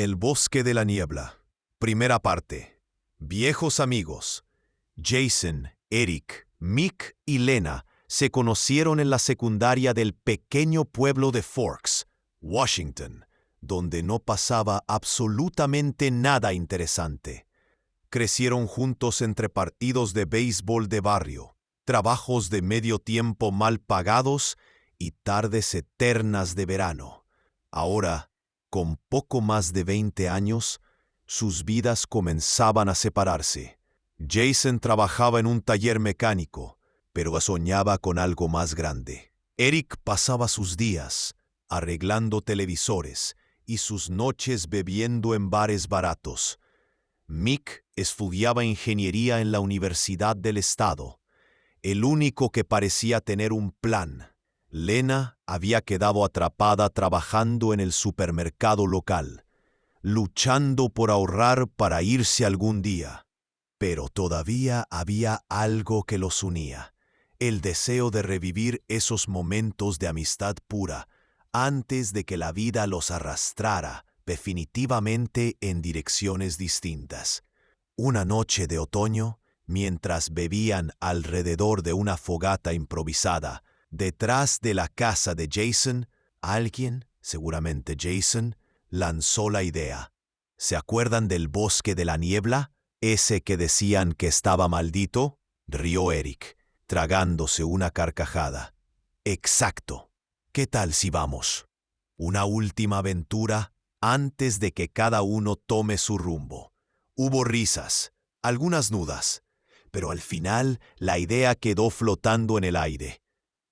El bosque de la niebla. Primera parte. Viejos amigos. Jason, Eric, Mick y Lena se conocieron en la secundaria del pequeño pueblo de Forks, Washington, donde no pasaba absolutamente nada interesante. Crecieron juntos entre partidos de béisbol de barrio, trabajos de medio tiempo mal pagados y tardes eternas de verano. Ahora, con poco más de 20 años, sus vidas comenzaban a separarse. Jason trabajaba en un taller mecánico, pero soñaba con algo más grande. Eric pasaba sus días arreglando televisores y sus noches bebiendo en bares baratos. Mick estudiaba ingeniería en la Universidad del Estado, el único que parecía tener un plan. Lena había quedado atrapada trabajando en el supermercado local, luchando por ahorrar para irse algún día. Pero todavía había algo que los unía, el deseo de revivir esos momentos de amistad pura antes de que la vida los arrastrara definitivamente en direcciones distintas. Una noche de otoño, mientras bebían alrededor de una fogata improvisada, detrás de la casa de Jason, alguien, seguramente Jason, lanzó la idea. ¿Se acuerdan del bosque de la niebla? ¿Ese que decían que estaba maldito? Rió Eric, tragándose una carcajada. Exacto. ¿Qué tal si vamos? Una última aventura antes de que cada uno tome su rumbo. Hubo risas, algunas nudas, pero al final la idea quedó flotando en el aire.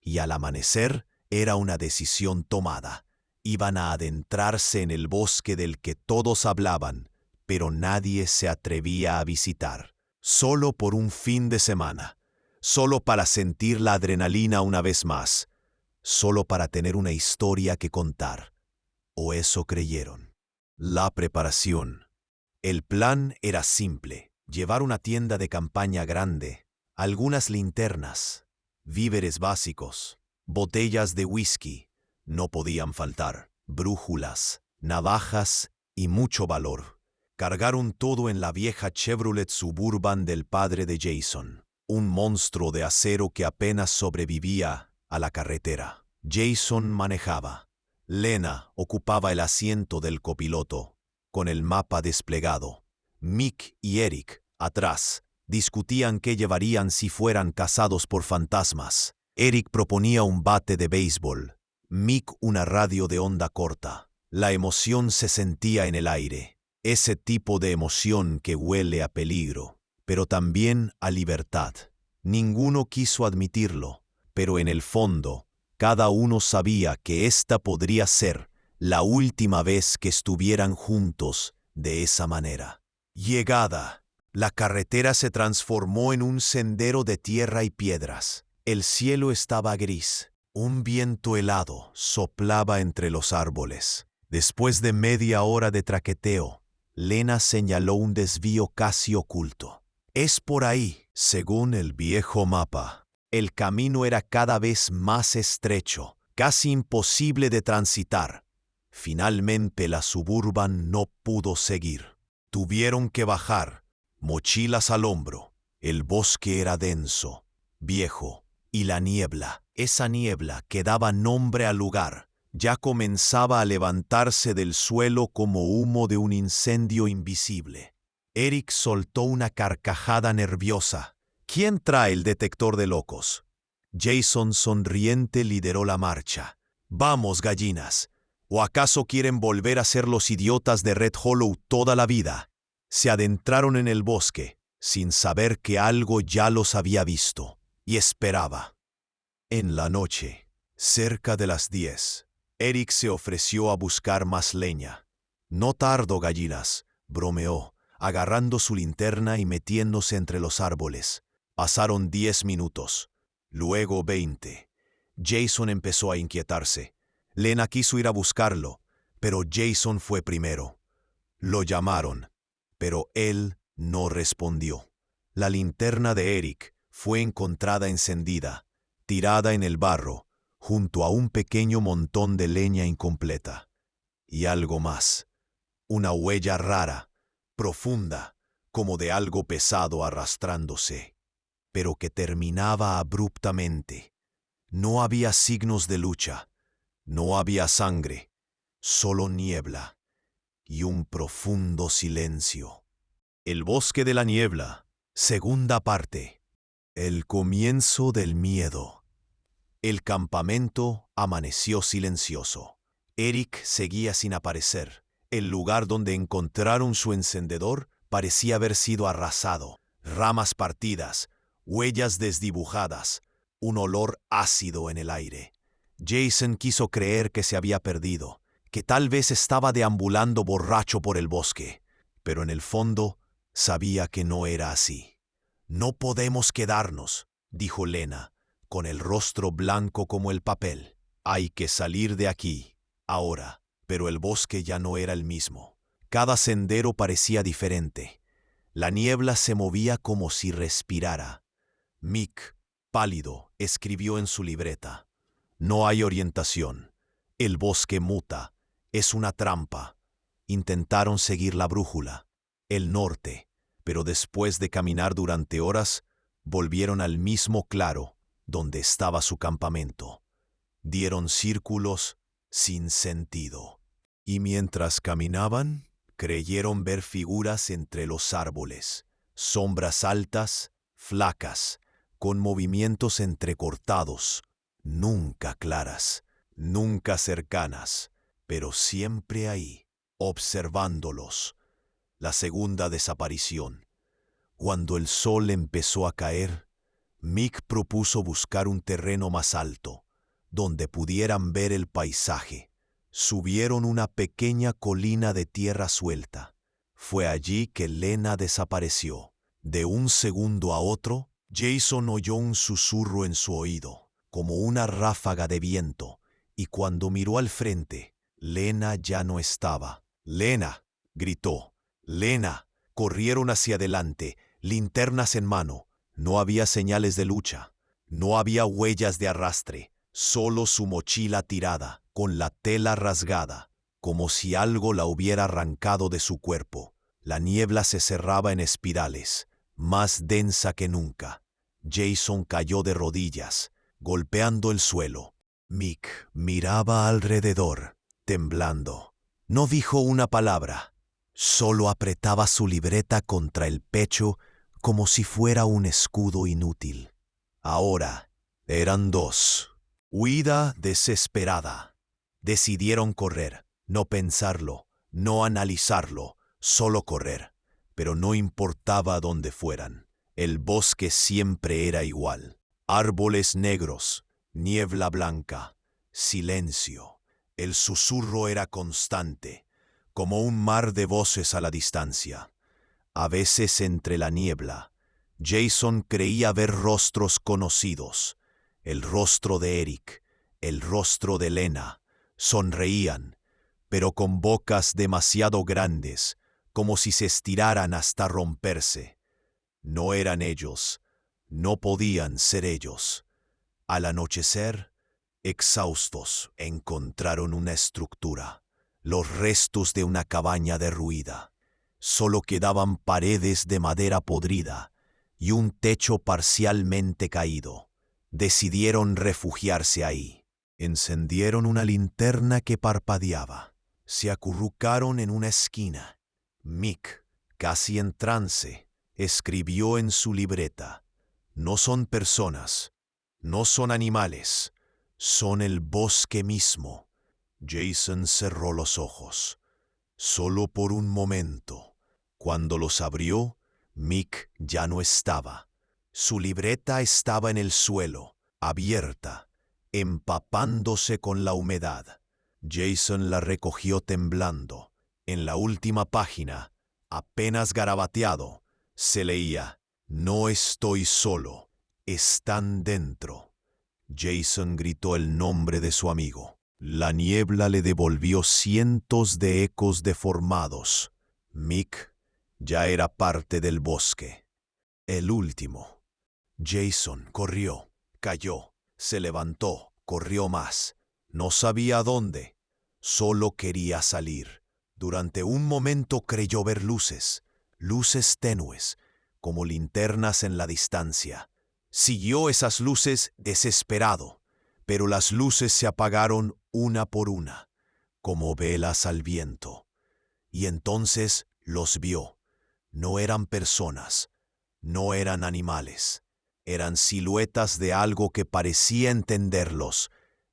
Y al amanecer era una decisión tomada. Iban a adentrarse en el bosque del que todos hablaban, pero nadie se atrevía a visitar. Solo por un fin de semana. Solo para sentir la adrenalina una vez más. Solo para tener una historia que contar. O eso creyeron. La preparación. El plan era simple. Llevar una tienda de campaña grande, algunas linternas, víveres básicos, botellas de whisky, no podían faltar, brújulas, navajas y mucho valor. Cargaron todo en la vieja Chevrolet Suburban del padre de Jason, un monstruo de acero que apenas sobrevivía a la carretera. Jason manejaba. Lena ocupaba el asiento del copiloto, con el mapa desplegado. Mick y Eric, atrás, discutían qué llevarían si fueran cazados por fantasmas. Eric proponía un bate de béisbol, Mick una radio de onda corta. La emoción se sentía en el aire, ese tipo de emoción que huele a peligro, pero también a libertad. Ninguno quiso admitirlo, pero en el fondo, cada uno sabía que esta podría ser la última vez que estuvieran juntos de esa manera. Llegada. La carretera se transformó en un sendero de tierra y piedras. El cielo estaba gris. Un viento helado soplaba entre los árboles. Después de media hora de traqueteo, Lena señaló un desvío casi oculto. Es por ahí, según el viejo mapa. El camino era cada vez más estrecho, casi imposible de transitar. Finalmente la Suburban no pudo seguir. Tuvieron que bajar, mochilas al hombro. El bosque era denso, viejo, y la niebla, esa niebla que daba nombre al lugar, ya comenzaba a levantarse del suelo como humo de un incendio invisible. Eric soltó una carcajada nerviosa. ¿Quién trae el detector de locos? Jason sonriente lideró la marcha. Vamos, gallinas. ¿O acaso quieren volver a ser los idiotas de Red Hollow toda la vida? Se adentraron en el bosque, sin saber que algo ya los había visto, y esperaba. En la noche, cerca de las 10, Eric se ofreció a buscar más leña. No tardo, gallinas, bromeó, agarrando su linterna y metiéndose entre los árboles. Pasaron 10 minutos, luego 20. Jason empezó a inquietarse. Lena quiso ir a buscarlo, pero Jason fue primero. Lo llamaron, pero él no respondió. La linterna de Eric fue encontrada encendida, tirada en el barro, junto a un pequeño montón de leña incompleta. Y algo más. Una huella rara, profunda, como de algo pesado arrastrándose, pero que terminaba abruptamente. No había signos de lucha, no había sangre, solo niebla y un profundo silencio. El bosque de la niebla, segunda parte. El comienzo del miedo. El campamento amaneció silencioso. Eric seguía sin aparecer. El lugar donde encontraron su encendedor parecía haber sido arrasado. Ramas partidas, huellas desdibujadas, un olor ácido en el aire. Jason quiso creer que se había perdido, que tal vez estaba deambulando borracho por el bosque, pero en el fondo sabía que no era así. «No podemos quedarnos», dijo Lena, con el rostro blanco como el papel. «Hay que salir de aquí, ahora». Pero el bosque ya no era el mismo. Cada sendero parecía diferente. La niebla se movía como si respirara. Mick, pálido, escribió en su libreta: «No hay orientación. El bosque muta. Es una trampa». Intentaron seguir la brújula, el norte, pero después de caminar durante horas, volvieron al mismo claro donde estaba su campamento. Dieron círculos sin sentido. Y mientras caminaban, creyeron ver figuras entre los árboles, sombras altas, flacas, con movimientos entrecortados, nunca claras, nunca cercanas, pero siempre ahí, observándolos. La segunda desaparición. Cuando el sol empezó a caer, Mick propuso buscar un terreno más alto, donde pudieran ver el paisaje. Subieron una pequeña colina de tierra suelta. Fue allí que Lena desapareció. De un segundo a otro, Jason oyó un susurro en su oído, como una ráfaga de viento, y cuando miró al frente, Lena ya no estaba. «¡Lena!», gritó. «¡Lena!». Corrieron hacia adelante, linternas en mano. No había señales de lucha. No había huellas de arrastre. Solo su mochila tirada, con la tela rasgada, como si algo la hubiera arrancado de su cuerpo. La niebla se cerraba en espirales, más densa que nunca. Jason cayó de rodillas, golpeando el suelo. Mick miraba alrededor, temblando. No dijo una palabra, solo apretaba su libreta contra el pecho como si fuera un escudo inútil. Ahora eran dos. Huida desesperada. Decidieron correr, no pensarlo, no analizarlo, solo correr. Pero no importaba dónde fueran. El bosque siempre era igual. Árboles negros, niebla blanca, silencio. El susurro era constante, como un mar de voces a la distancia. A veces entre la niebla, Jason creía ver rostros conocidos. El rostro de Eric, el rostro de Lena. Sonreían, pero con bocas demasiado grandes, como si se estiraran hasta romperse. No eran ellos, no podían ser ellos. Al anochecer, exhaustos, encontraron una estructura, los restos de una cabaña derruida. Solo quedaban paredes de madera podrida y un techo parcialmente caído. Decidieron refugiarse ahí. Encendieron una linterna que parpadeaba. Se acurrucaron en una esquina. Mick, casi en trance, escribió en su libreta: «No son personas, no son animales, son el bosque mismo». Jason cerró los ojos. Solo por un momento. Cuando los abrió, Mick ya no estaba. Su libreta estaba en el suelo, abierta, empapándose con la humedad. Jason la recogió temblando. En la última página, apenas garabateado, se leía: «No estoy solo, están dentro». Jason gritó el nombre de su amigo. La niebla le devolvió cientos de ecos deformados. Mick ya era parte del bosque. El último. Jason corrió, cayó, se levantó, corrió más. No sabía a dónde. Solo quería salir. Durante un momento creyó ver luces, luces tenues, como linternas en la distancia. Siguió esas luces desesperado, pero las luces se apagaron una por una, como velas al viento. Y entonces los vio. No eran personas, no eran animales, eran siluetas de algo que parecía entenderlos,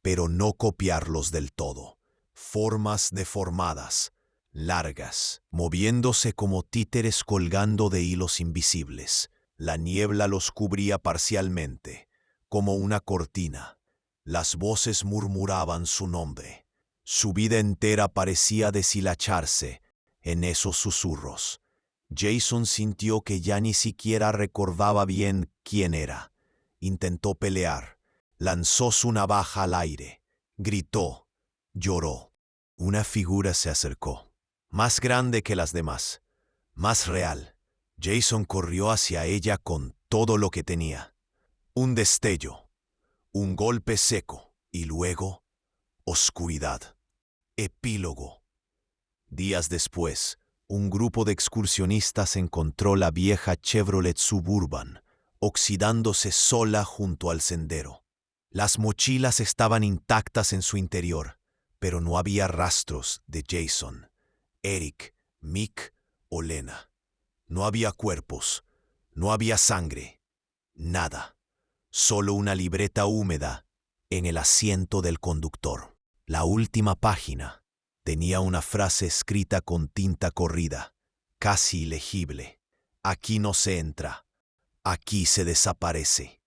pero no copiarlos del todo. Formas deformadas, largas, moviéndose como títeres colgando de hilos invisibles. La niebla los cubría parcialmente, como una cortina. Las voces murmuraban su nombre. Su vida entera parecía deshilacharse en esos susurros. Jason sintió que ya ni siquiera recordaba bien quién era. Intentó pelear, lanzó su navaja al aire, gritó, lloró. Una figura se acercó, más grande que las demás, más real. Jason corrió hacia ella con todo lo que tenía. Un destello, un golpe seco y luego oscuridad. Epílogo. Días después, un grupo de excursionistas encontró la vieja Chevrolet Suburban, oxidándose sola junto al sendero. Las mochilas estaban intactas en su interior, pero no había rastros de Jason, Eric, Mick o Lena. No había cuerpos, no había sangre, nada. Solo una libreta húmeda en el asiento del conductor. La última página tenía una frase escrita con tinta corrida, casi ilegible. Aquí no se entra, aquí se desaparece.